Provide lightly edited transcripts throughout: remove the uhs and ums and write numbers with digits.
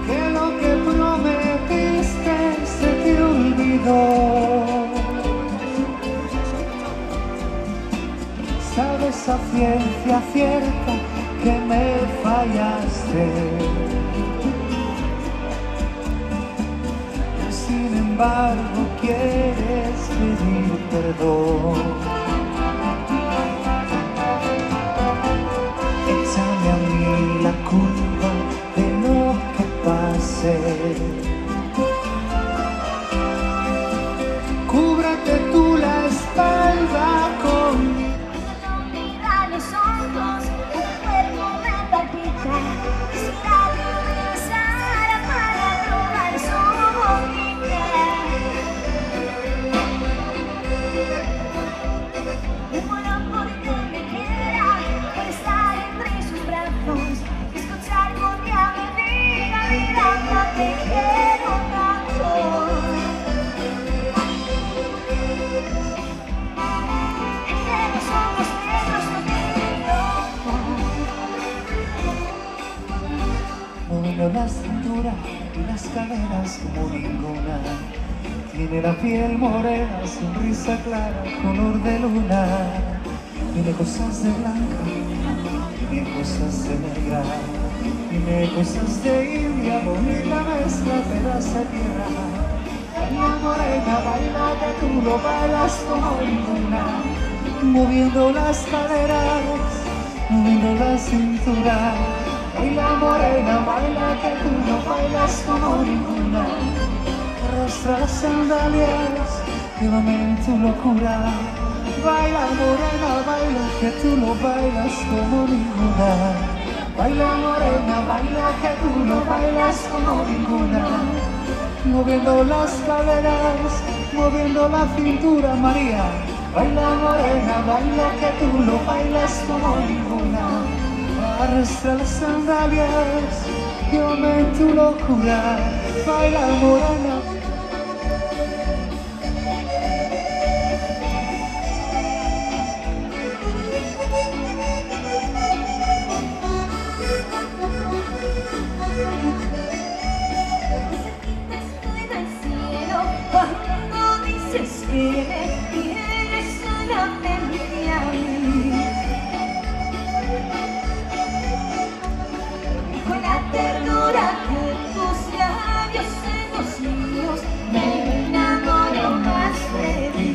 que lo que prometiste se te olvidó. Sabes a ciencia cierta que me fallaste. Sin embargo, quieres pedir perdón. Échame a mí la culpa de lo que pase. Cúbrate tú la espalda conmigo. Mira los ojos, tu cuerpo me palpita. Quisiera regresar para probar su boquita. Muero por que me quiera, por estar entre sus brazos, escuchar porque a mi vida, vida, no te quiero tanto. Entre los ojos negros no te veo. Moviendo la cintura y las caderas como ninguna. Tiene la piel morena, sonrisa clara, color de luna. Tiene cosas de blanca, tiene cosas de negra. Tiene cosas de india, bonita mezcla, pedazo de tierra. Baila morena, baila que tú lo bailas como ninguna. Moviendo las caderas, moviendo la cintura. Baila morena, baila que tú lo bailas como ninguna. Arrastra las sandalias, llévame en tu locura. Baila morena, baila que tú lo bailas como ninguna. Baila morena, baila que tú lo bailas como ninguna. Moviendo las caderas, moviendo la cintura, María. Baila morena, baila que tú lo bailas como ninguna. Arrastra las sandalias, llévame en tu locura. Baila morena. Estoy del cielo, cuando dices que eres solamente a mí. Con la ternura de tus labios en los míos, me enamoro más de ti.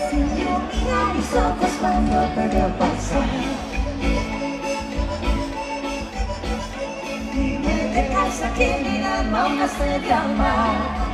Si yo miro mis ojos cuando te veo pasar, y me dejas aquí mi alma una sed de amar.